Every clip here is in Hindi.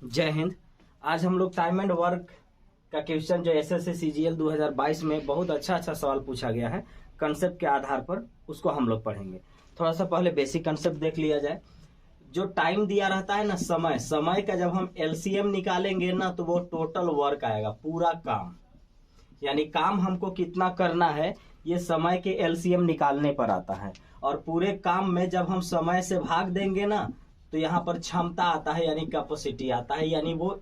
जय हिंद। आज हम लोग टाइम एंड वर्क का क्वेश्चन जो एसएससी सीजीएल 2022 में बहुत अच्छा सवाल पूछा गया है कंसेप्ट के आधार पर, उसको हम लोग पढ़ेंगे। थोड़ा सा पहले बेसिक कंसेप्ट देख लिया जाए। जो टाइम दिया रहता है ना, समय का जब हम एलसीएम निकालेंगे ना तो वो टोटल वर्क आएगा, पूरा काम। यानी काम हमको कितना करना है ये समय के एलसीएम निकालने पर आता है। और पूरे काम में जब हम समय से भाग देंगे ना तो यहाँ पर क्षमता आता है, यानी कैपेसिटी आता है। यानी वो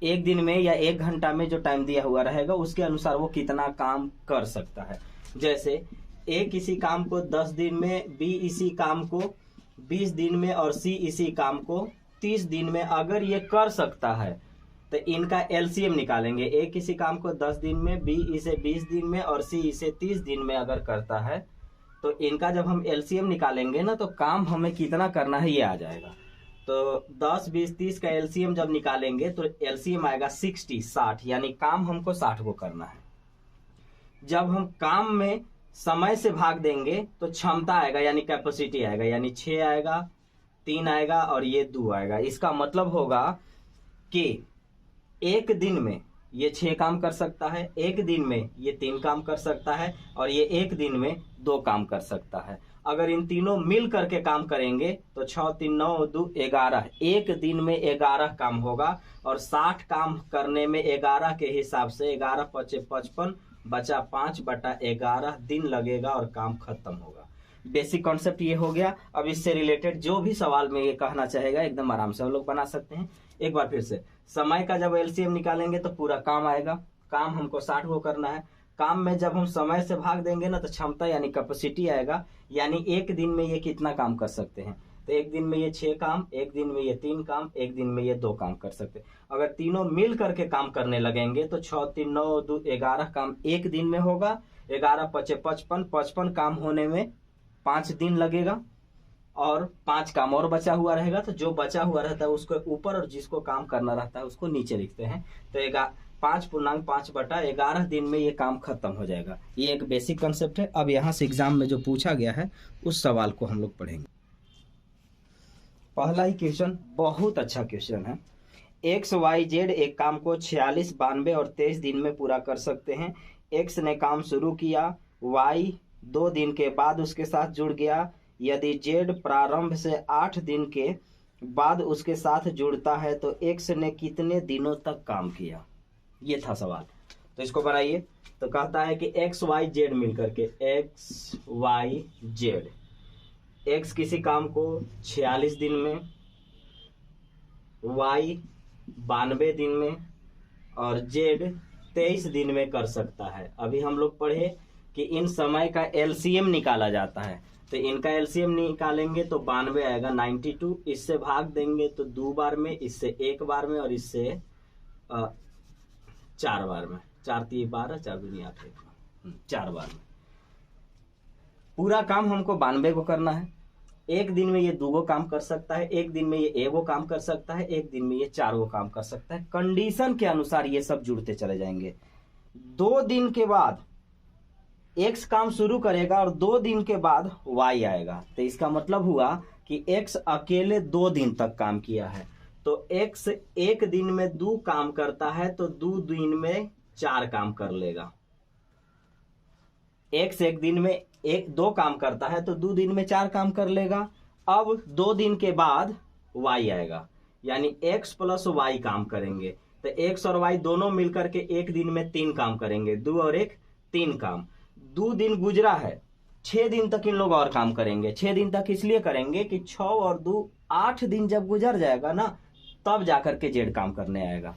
एक दिन में या एक घंटा में जो टाइम दिया हुआ रहेगा उसके अनुसार वो कितना काम कर सकता है। जैसे ए किसी काम को 10 दिन में, बी इसी काम को 20 दिन में और सी इसी काम को 30 दिन में अगर ये कर सकता है तो इनका एलसीएम निकालेंगे। ए किसी काम को 10 दिन में, बी इसे 20 दिन में और सी इसे 30 दिन में अगर करता है तो इनका जब हम एलसीएम निकालेंगे ना तो काम हमें कितना करना है ये आ जाएगा। तो 10, 20, 30 का एलसीएम जब निकालेंगे तो एलसीएम आएगा 60, यानी काम हमको 60 को करना है। जब हम काम में समय से भाग देंगे तो क्षमता आएगा, यानी कैपेसिटी आएगा, यानी 6 आएगा, 3 आएगा और ये 2 आएगा। इसका मतलब होगा कि एक दिन में ये 6 काम कर सकता है, एक दिन में ये 3 काम कर सकता है और ये एक दिन में 2 काम कर सकता है। अगर इन तीनों मिल करके काम करेंगे तो 6, 3, 9, 2, 11, एक दिन में 11 काम होगा। और 60 काम करने में 11 के हिसाब से 11 × 5 = 55, बचा 5/11 दिन लगेगा और काम खत्म होगा। बेसिक कॉन्सेप्ट ये हो गया। अब इससे रिलेटेड जो भी सवाल में ये कहना चाहेगा एकदम आराम से हम लोग बना सकते हैं। एक बार फिर से, समय का जब एलसीएम निकालेंगे तो पूरा काम आएगा। काम हमको 60 को करना है। काम में जब हम समय से भाग देंगे ना तो क्षमता यानी कैपेसिटी आएगा, यानी एक दिन में ये कितना काम कर सकते हैं। तो एक दिन में ये 6 काम, एक दिन में ये 3 काम, एक दिन में ये 2 काम कर सकते हैं। अगर तीनों मिल करके काम करने लगेंगे तो 6, 3, 9, 2, 11 काम एक दिन में होगा। 11 × 5 = 55, 55 काम होने में 5 दिन लगेगा और 5 काम और बचा हुआ रहेगा। तो जो बचा हुआ रहता है उसको ऊपर और जिसको काम करना रहता है उसको नीचे लिखते हैं। तो 5.5/11 दिन में ये काम खत्म हो जाएगा। ये एक बेसिक कंसेप्ट है। अब यहाँ से एग्जाम में जो पूछा गया है उस सवाल को हम लोग पढ़ेंगे। पहला ही क्वेश्चन बहुत अच्छा क्वेश्चन है। एक्स वाई जेड एक काम को 46, 92 और 23 दिन में पूरा कर सकते हैं। एक्स ने काम शुरू किया, वाई 2 दिन के बाद उसके साथ जुड़ गया। यदि जेड प्रारंभ से 8 दिन के बाद उसके साथ जुड़ता है तो एक्स ने कितने दिनों तक काम किया, ये था सवाल। तो इसको बनाइए। तो कहता है कि एक्स वाई जेड मिलकर के, एक्स वाई जेड, एक्स किसी काम को 46 दिन में, वाई 92 दिन में और जेड 23 दिन में कर सकता है। अभी हम लोग पढ़े कि इन समय का एलसीएम निकाला जाता है। तो इनका एलसीएम निकालेंगे तो 92 आएगा, 92। इससे भाग देंगे तो 2 बार में, इससे 1 बार में और इससे 4 बार में। 4 × 3 = 12, 4 × 2 = 8, 4 बार में। पूरा काम हमको 92 को करना है। एक दिन में ये 2 काम कर सकता है, एक दिन में ये 1 काम कर सकता है, एक दिन में ये 4 काम कर सकता है। कंडीशन के अनुसार ये सब जुड़ते चले जाएंगे। 2 दिन के बाद एक्स काम शुरू करेगा और 2 दिन के बाद वाई आएगा। तो इसका मतलब हुआ कि एक्स अकेले 2 दिन तक काम किया है। तो एक्स एक दिन में 2 काम करता है तो 2 दिन में 4 काम कर लेगा। एक्स एक दिन में 2 काम करता है तो 2 दिन में 4 काम कर लेगा। अब 2 दिन के बाद वाई आएगा, यानी एक्स + वाई काम करेंगे। तो एक्स और वाई दोनों मिलकर के एक दिन में 3 काम करेंगे। 2 और 1 3 काम। 2 दिन गुजरा है, 6 दिन तक इन लोग और काम करेंगे। 6 दिन तक इसलिए करेंगे कि 6 और 2 8 दिन जब गुजर जाएगा ना तब जाकर के जेड काम करने आएगा।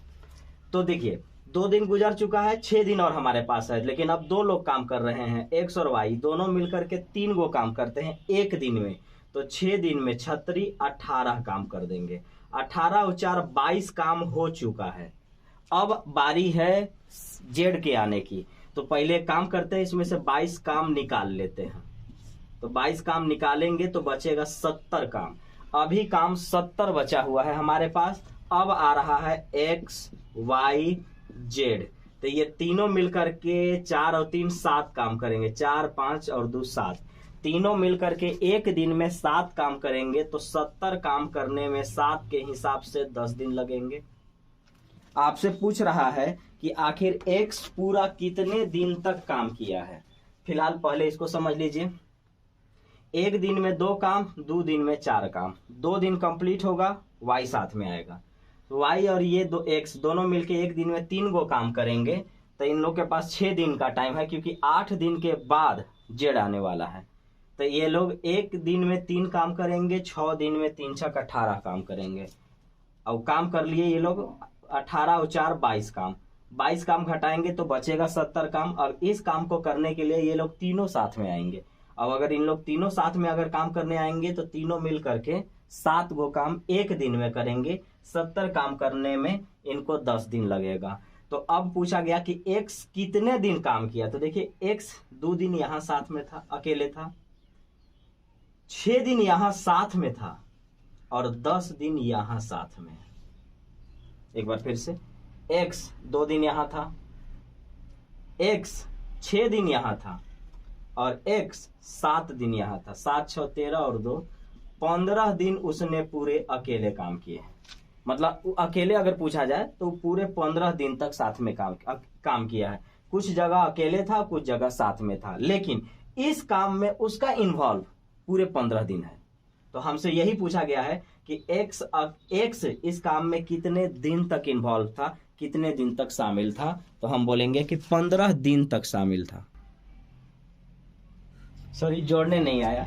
तो देखिए 2 दिन गुजर चुका है, 6 दिन और हमारे पास है, लेकिन अब 2 लोग काम कर रहे हैं। एक्स और वाई दोनों मिलकर के 3 गो काम करते हैं एक दिन में। तो 6 दिन में 36 18 काम कर देंगे। 18 और 4 22 काम हो चुका है। अब बारी है जेड के आने की। तो पहले काम करते हैं, इसमें से 22 काम निकाल लेते हैं। तो 22 काम निकालेंगे तो बचेगा 70 काम। अभी काम 70 बचा हुआ है हमारे पास। अब आ रहा है एक्स वाई जेड। तो ये तीनों मिलकर के 4 और 3 7 काम करेंगे। 4, 5 और 2 7। तीनों मिल करके एक दिन में 7 काम करेंगे तो 70 काम करने में 7 के हिसाब से 10 दिन लगेंगे। आपसे पूछ रहा है कि आखिर x पूरा कितने दिन तक काम किया है। फिलहाल पहले इसको समझ लीजिए। एक दिन में 2 काम, 2 दिन में 4 काम, 2 दिन कंप्लीट होगा, y साथ में आएगा। y और ये दो x दोनों मिलके एक दिन में 3 गो काम करेंगे तो इन लोग के पास 6 दिन का टाइम है, क्योंकि 8 दिन के बाद z आने वाला है। तो ये लोग एक दिन में 3 काम करेंगे, 6 दिन में 3 छक 18 काम करेंगे। और काम कर लिए ये लोग 18 और 4 22 काम, 22 काम घटाएंगे तो बचेगा 70 काम। और इस काम को करने के लिए ये लोग तीनों साथ में आएंगे। अब अगर इन लोग तीनों साथ में अगर काम करने आएंगे तो तीनों मिल करके 7 गो काम एक दिन में करेंगे। 70 काम करने में इनको 10 दिन लगेगा। तो अब पूछा गया कि x कितने दिन काम किया। तो देखिए x 2 दिन यहां साथ में था, अकेले था, 6 दिन यहां साथ में था और 10 दिन यहां साथ में। एक बार फिर से, x 2 दिन यहां था, x 6 दिन यहां था और x 7 दिन यहां था। 7 6 13 और 2 15 दिन उसने पूरे अकेले काम किए। मतलब अकेले अगर पूछा जाए तो पूरे 15 दिन तक साथ में काम किया है। कुछ जगह अकेले था, कुछ जगह साथ में था, लेकिन इस काम में उसका इन्वॉल्व पूरे 15 दिन है। तो हमसे यही पूछा गया है कि x इस काम में कितने दिन तक इन्वॉल्व था, कितने दिन तक शामिल था। तो हम बोलेंगे कि 15 दिन तक शामिल था। सॉरी, जोड़ने नहीं आया,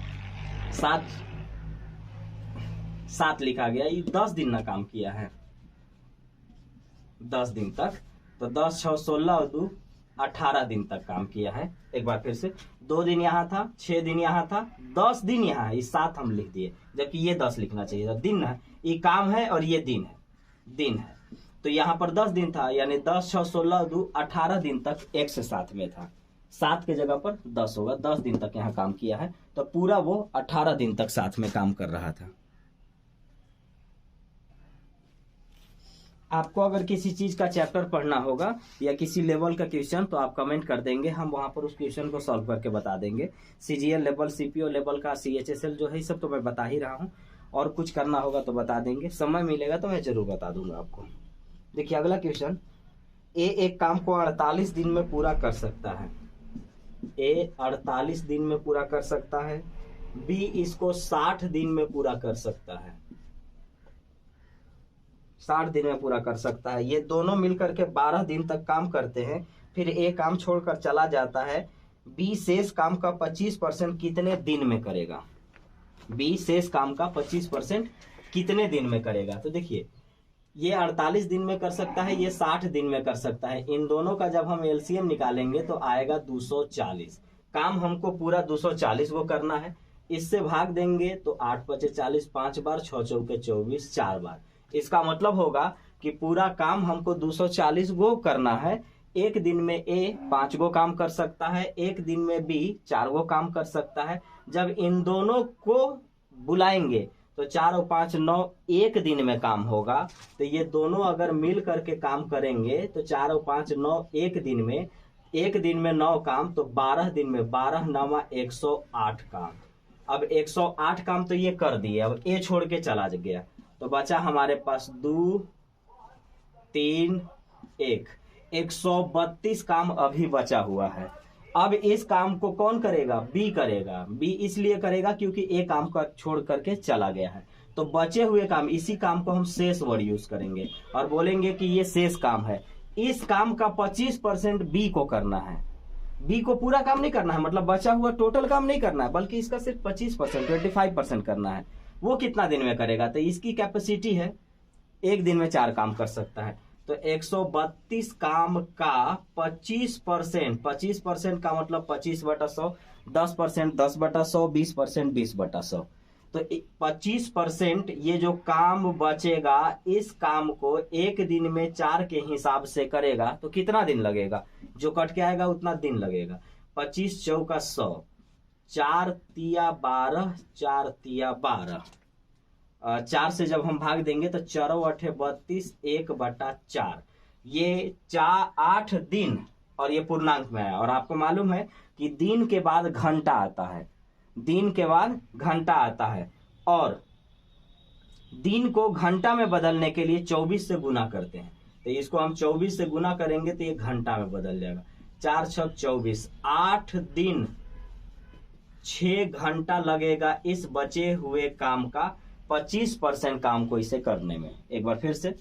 7 लिखा गया। ये 10 दिन ना काम किया है, 10 दिन तक। तो 10 6 16 और 2 18 दिन तक काम किया है। एक बार फिर से, 2 दिन यहाँ था, 6 दिन यहाँ था, 10 दिन यहाँ है। इस 7 हम लिख दिए, जबकि ये 10 लिखना चाहिए था। दिन है, ये काम है और ये दिन है। तो यहाँ पर 10 दिन था, यानी 10 6 16 और 2 18 दिन तक x साथ में था। 7 के जगह पर 10 होगा, 10 दिन तक यहाँ काम किया है। तो पूरा वो 18 दिन तक साथ में काम कर रहा था। आपको अगर किसी चीज का चैप्टर पढ़ना होगा या किसी लेवल का क्वेश्चन तो आप कमेंट कर देंगे, हम वहां पर उस क्वेश्चन को सॉल्व करके बता देंगे। सीजीएल लेवल, सीपीओ लेवल का, सीएचएसएल जो है सब तो मैं बता ही रहा हूँ। और कुछ करना होगा तो बता देंगे, समय मिलेगा तो मैं जरूर बता दूंगा आपको। देखिए अगला क्वेश्चन, ए एक काम को 48 दिन में पूरा कर सकता है। ए 48 दिन में पूरा कर सकता है, बी इसको 60 दिन में पूरा कर सकता है। 60 दिन में पूरा कर सकता है। ये दोनों मिलकर के 12 दिन तक काम करते हैं, फिर ए काम छोड़कर चला जाता है। बी शेष काम का 25% कितने दिन में करेगा। बी शेष काम का 25% कितने दिन में करेगा। तो देखिए ये 48 दिन में कर सकता है, ये 60 दिन में कर सकता है। इन दोनों का जब हम एलसीएम निकालेंगे तो आएगा 240। काम हमको पूरा 240 को करना है। इससे भाग देंगे तो 8 5 40, 5 बार, 6 चौके 24, 4 बार। इसका मतलब होगा कि पूरा काम हमको 240 गो करना है। एक दिन में ए 5 गो काम कर सकता है, एक दिन में बी 4 गो काम कर सकता है। जब इन दोनों को बुलाएंगे तो 4 और 5 9, एक दिन में काम होगा। तो ये दोनों अगर मिल करके काम करेंगे तो 4 और 5 9, एक दिन में 9 काम, तो 12 दिन में 12 9 108 काम। अब 108 काम तो ये कर दिए, अब ए छोड़ के चला गया तो बचा हमारे पास 2 3 1, 132 काम अभी बचा हुआ है। अब इस काम को कौन करेगा, बी करेगा। बी इसलिए करेगा क्योंकि ए काम का छोड़ करके चला गया है। तो बचे हुए काम, इसी काम को हम शेष वर्ड यूज करेंगे और बोलेंगे कि ये शेष काम है। इस काम का 25% बी को करना है। बी को पूरा काम नहीं करना है, मतलब बचा हुआ टोटल काम नहीं करना है, बल्कि इसका सिर्फ 25% 25% करना है। वो कितना दिन में करेगा, तो इसकी कैपेसिटी है एक दिन में 4 काम कर सकता है। तो 132 काम का 25% का मतलब 25/100, 10% 10/100, 20% 20/100। तो 25% ये जो काम बचेगा, इस काम को एक दिन में 4 के हिसाब से करेगा तो कितना दिन लगेगा, जो कट के आएगा उतना दिन लगेगा। 25 चौका 100, 4 तिया 12, 4 तिया 12, 4 से जब हम भाग देंगे तो 4 8 32, 1/4। ये 8 दिन और ये पूर्णांक में है। और आपको मालूम है कि दिन के बाद घंटा आता है, दिन के बाद घंटा आता है, और दिन को घंटा में बदलने के लिए 24 से गुना करते हैं। तो इसको हम 24 से गुना करेंगे तो ये घंटा में बदल जाएगा। 4 छक 24, 8 दिन 6 घंटा लगेगा इस बचे हुए काम का 25% काम को इसे करने में। एक बार फिर से,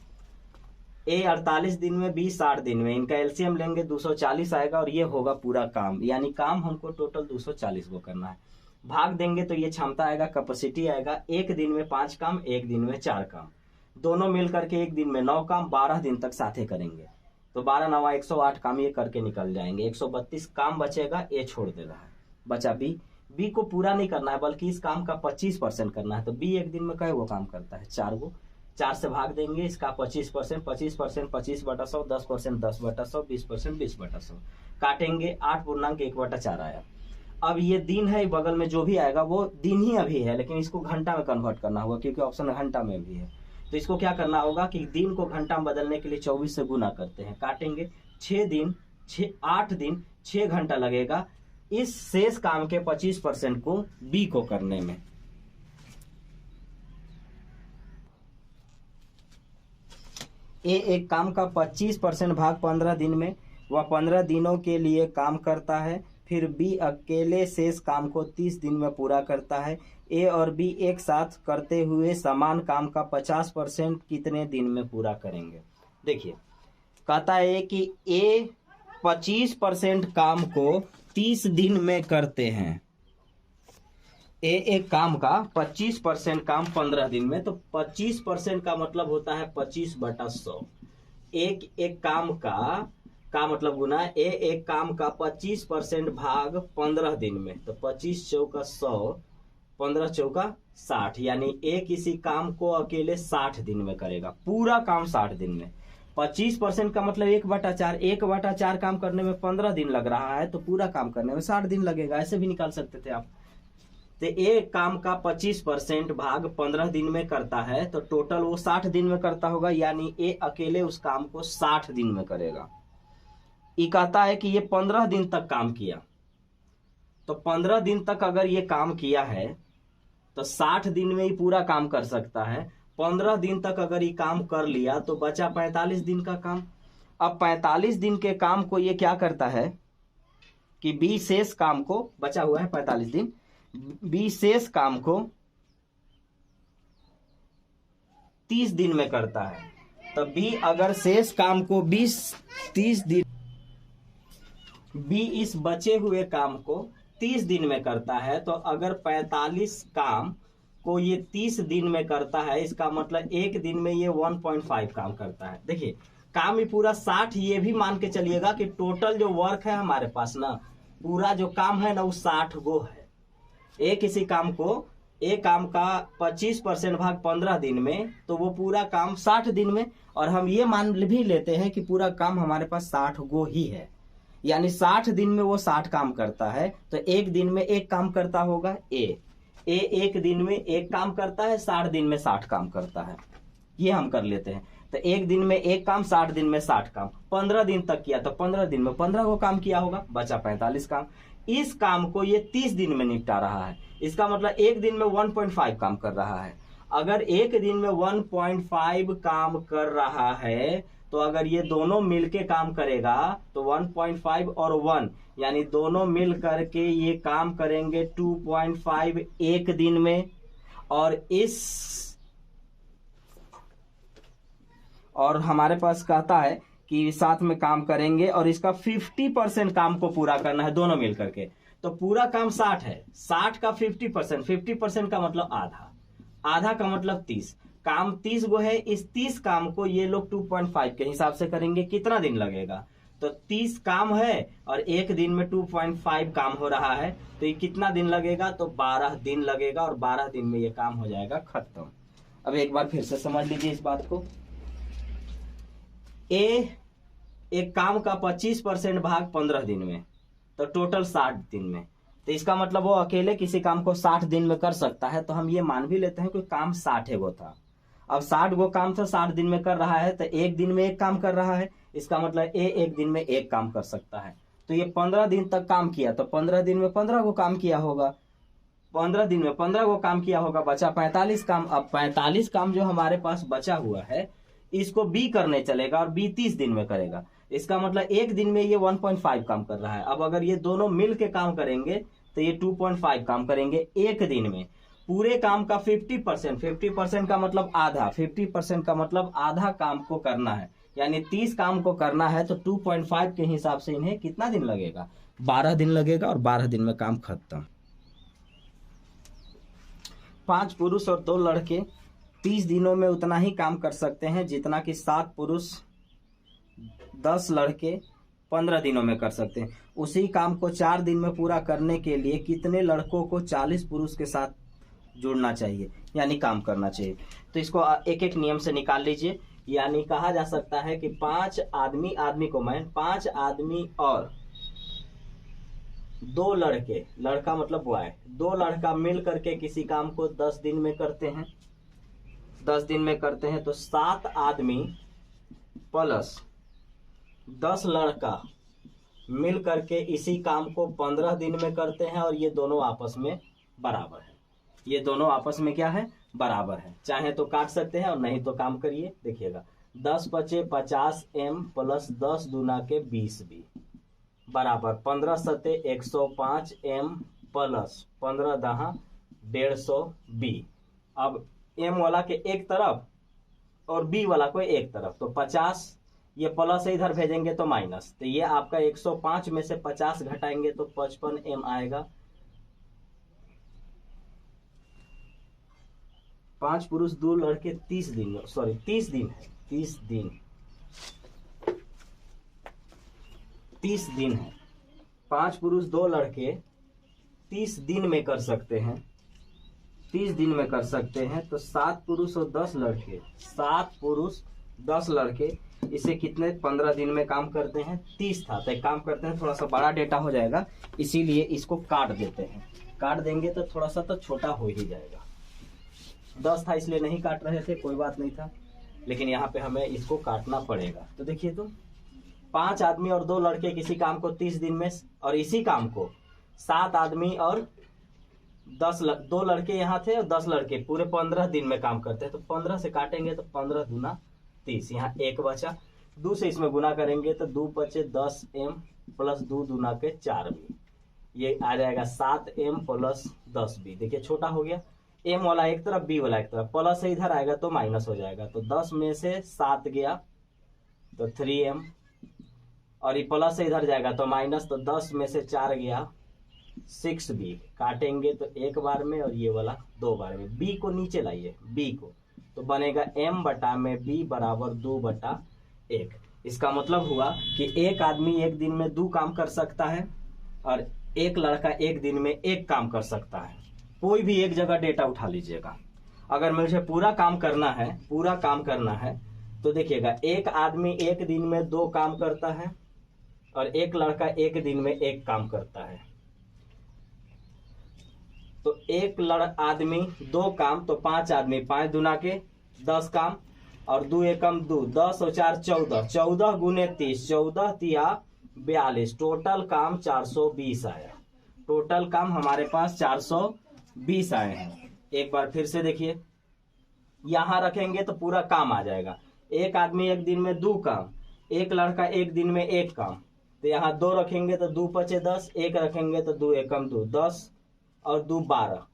ए 48 दिन में, बी 60 दिन में, इनका एलसीएम लेंगे 240 आएगा, और ये होगा पूरा काम। यानी काम हमको टोटल 240 को करना है। भाग देंगे तो ये क्षमता आएगा, कैपेसिटी आएगा। एक दिन में 5 काम, एक दिन में 4 काम, दोनों मिल करके एक दिन में 9 काम, 12 दिन तक साथे करेंगे तो 12 9 108 काम ये करके निकल जाएंगे। 132 काम बचेगा, ए छोड़ दे रहा है। बचा बी। बी को पूरा नहीं करना है बल्कि इस काम का 25% करना है। तो बी एक दिन में कई वो काम करता है? 4 गो। 4 से भाग देंगे, इसका 25%, 25% 25/100, 10% 10/100, 20% 20/100 काटेंगे। 8 पूर्णांक 1/4 आया। अब ये दिन है, बगल में जो भी आएगा वो दिन ही अभी है, लेकिन इसको घंटा में कन्वर्ट करना होगा क्योंकि ऑप्शन घंटा में भी है। तो इसको क्या करना होगा कि दिन को घंटा में बदलने के लिए 24 से गुना करते हैं। काटेंगे 8 दिन 6 घंटा लगेगा इस शेष काम के 25% को बी को करने में। ए एक काम का 25% भाग 15 दिन में, वह 15 दिनों के लिए काम करता है। फिर बी अकेले शेष काम को 30 दिन में पूरा करता है। ए और बी एक साथ करते हुए समान काम का 50% कितने दिन में पूरा करेंगे? देखिए, कहता है कि ए 25% काम को 30 दिन में करते हैं। ए एक काम का 25% काम 15 दिन में, तो 25% का मतलब होता है 25/100। एक काम का मतलब गुना ए एक काम का 25% भाग 15 दिन में, तो 25 चौका 100, 15 चौका 60, यानी ए किसी काम को अकेले 60 दिन में करेगा। पूरा काम 60 दिन में। 25% का मतलब 1/4। 1/4 काम करने में 15 दिन लग रहा है, तो पूरा काम करने में 60 दिन लगेगा। ऐसे भी निकाल सकते थे आप। तो एक काम का 25% भाग 15 दिन में करता है, तो टोटल वो 60 दिन में करता होगा, यानी ए अकेले उस काम को 60 दिन में करेगा। ये कहता है कि ये 15 दिन तक काम किया, तो 15 दिन तक अगर ये काम किया है तो 60 दिन में ही पूरा काम कर सकता है। 15 दिन तक अगर ये काम कर लिया तो बचा 45 दिन का काम। अब 45 दिन के काम को ये क्या करता है कि बी शेष काम को, बचा हुआ है 45 दिन, बी शेष काम को 30 दिन में करता है। तो बी अगर शेष काम को 30 दिन, बी इस बचे हुए काम को 30 दिन में करता है, तो अगर 45 काम को ये 30 दिन में करता है, इसका मतलब एक दिन में ये 1.5 काम करता है। देखिए, काम ही पूरा 60, ये भी मान के चलिएगा कि टोटल जो वर्क है हमारे पास ना, पूरा जो काम है ना वो 60 गो है। एक किसी काम को, एक काम का 25% भाग 15 दिन में, तो वो पूरा काम 60 दिन में। और हम ये मान भी लेते हैं कि पूरा काम हमारे पास 60 गो ही है, यानी 60 दिन में वो 60 काम करता है। तो एक दिन में एक काम करता होगा ए एक दिन में एक काम करता है, 60 दिन में 60 काम करता है। ये हम कर लेते हैं। तो एक दिन में एक काम, 60 दिन में 60 काम, 15 दिन तक किया तो 15 दिन में 15 को काम किया होगा, बचा 45 काम। इस काम को ये 30 दिन में निपटा रहा है, इसका मतलब एक दिन में 1.5 काम कर रहा है। अगर एक दिन में 1.5 काम कर रहा है, तो अगर ये दोनों मिलके काम करेगा तो 1.5 और 1, यानी दोनों मिल करके ये काम करेंगे 2.5 एक दिन में। और हमारे पास कहता है कि साथ में काम करेंगे और इसका 50% काम को पूरा करना है दोनों मिल करके। तो पूरा काम 60 है, 60 का 50%, 50% का मतलब आधा, आधा का मतलब 30। काम 30 गो है, इस 30 काम को ये लोग 2.5 के हिसाब से करेंगे। कितना दिन लगेगा? तो 30 काम है और एक दिन में 2.5 काम हो रहा है, तो ये कितना दिन लगेगा? तो 12 दिन लगेगा, और 12 दिन में ये काम हो जाएगा खत्म। अब एक बार फिर से समझ लीजिए इस बात को। एक काम का 25% भाग 15 दिन में, तो टोटल 60 दिन में। तो इसका मतलब वो अकेले किसी काम को 60 दिन में कर सकता है। तो हम ये मान भी लेते हैं कि काम 60 गो था। अब 60 गो काम था, 60 दिन में कर रहा है, तो एक दिन में एक काम कर रहा है, इसका मतलब ए एक दिन में एक काम कर सकता है। तो ये 15 दिन तक काम किया, तो 15 दिन में 15 गो काम किया होगा। 15 दिन में 15 को काम किया होगा, बचा 45 काम। अब 45 काम जो हमारे पास बचा हुआ है इसको बी करने चलेगा और बी 30 दिन में करेगा। इसका मतलब एक दिन में ये 1.5 काम कर रहा है। अब अगर ये दोनों मिल के काम करेंगे तो ये 2.5 काम करेंगे एक दिन में। पूरे काम का 50% का मतलब आधा, 50% का मतलब आधा काम को करना है, यानी 30 काम को करना है। तो 2.5 के हिसाब से इन्हें कितना दिन लगेगा? 12 दिन लगेगा और 12 दिन में काम खत्म। 5 पुरुष और 2 लड़के 30 दिनों में उतना ही काम कर सकते हैं जितना कि 7 पुरुष 10 लड़के 15 दिनों में कर सकते हैं। उसी काम को 4 दिन में पूरा करने के लिए कितने लड़कों को 40 पुरुष के साथ जुड़ना चाहिए, यानी काम करना चाहिए? तो इसको एक एक नियम से निकाल लीजिए। यानी कहा जा सकता है कि 5 आदमी, आदमी को मैं 5 आदमी और 2 लड़के, लड़का मतलब बॉय, 2 लड़का मिल करके किसी काम को 10 दिन में करते हैं। 10 दिन में करते हैं तो 7 आदमी प्लस 10 लड़का मिल करके इसी काम को 15 दिन में करते हैं। और ये दोनों आपस में बराबर है। ये दोनों आपस में क्या है? बराबर है। चाहे तो काट सकते हैं और नहीं तो काम करिए। देखिएगा 10 पचे 50 m प्लस 10 दूना के 20 b बराबर 15 सते 105 m प्लस 15 दहा 150 b। अब m वाला के एक तरफ और b वाला को एक तरफ, तो 50 ये प्लस इधर भेजेंगे तो माइनस। तो ये आपका 105 में से 50 घटाएंगे तो 55 m आएगा। 5 पुरुष 2 लड़के 30 दिन है, 30 दिन है। 5 पुरुष 2 लड़के 30 दिन में कर सकते हैं, 30 दिन में कर सकते हैं। तो 7 पुरुष और 10 लड़के, 7 पुरुष 10 लड़के इसे कितने 15 दिन में काम करते हैं? 30 था। तो एक काम करते हैं, थोड़ा सा बड़ा डेटा हो जाएगा इसीलिए इसको काट देते हैं। काट देंगे तो थोड़ा सा तो छोटा हो ही जाएगा। 10 था इसलिए नहीं काट रहे थे, कोई बात नहीं था, लेकिन यहाँ पे हमें इसको काटना पड़ेगा। तो देखिए तो 5 आदमी और 2 लड़के किसी काम को 30 दिन में, और इसी काम को 7 आदमी और 2 लड़के यहाँ थे और 10 लड़के पूरे 15 दिन में काम करते हैं। तो 15 से काटेंगे तो 15 दूना 30, यहाँ 1 बचा। 2 से इसमें गुना करेंगे तो 2 पचे 10 m प्लस 2 दूना के 4 b, ये आ जाएगा 7 m प्लस 10 b। देखिए छोटा हो गया, m वाला एक तरफ b वाला एक तरफ, प्लस से इधर आएगा तो माइनस हो जाएगा। तो 10 में से 7 गया तो 3m, और ये प्लस से इधर जाएगा तो माइनस, तो 10 में से 4 गया 6b। काटेंगे तो एक बार में और ये वाला 2 बार में। b को नीचे लाइए, b को, तो बनेगा m बटा में b बराबर 2/1। इसका मतलब हुआ कि एक आदमी एक दिन में 2 काम कर सकता है और एक लड़का एक दिन में 1 काम कर सकता है। कोई भी एक जगह डेटा उठा लीजिएगा। अगर मुझे पूरा काम करना है तो देखिएगा एक आदमी एक दिन में 2 काम करता है और एक लड़का एक दिन में 1 काम करता है। तो एक आदमी 2 काम, तो 5 आदमी, 5 दूना के 10 काम और 2 एकम 2, 10 और 4 14, 14 गुने 30, 14 तिया 42, टोटल काम 420 आया। टोटल काम हमारे पास 420 आए हैं। एक बार फिर से देखिए, यहां रखेंगे तो पूरा काम आ जाएगा। एक आदमी एक दिन में 2 काम, एक लड़का एक दिन में 1 काम, तो यहाँ 2 रखेंगे तो 2 पचे 10, 1 रखेंगे तो 2 एकम 2, 10 और 2 12,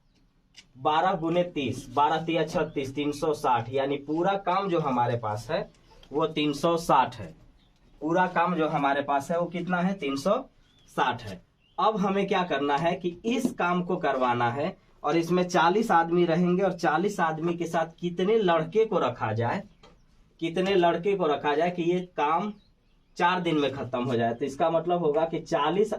12 गुने 30, 12 तिया 36, 360, यानी पूरा काम जो हमारे पास है वो 360 है। पूरा काम जो हमारे पास है वो कितना है? 360 है। अब हमें क्या करना है कि इस काम को करवाना है और इसमें 40 आदमी रहेंगे और 40 आदमी के साथ कितने लड़के को रखा जाए, कि ये काम 4 दिन में खत्म हो जाए। तो इसका मतलब होगा कि 40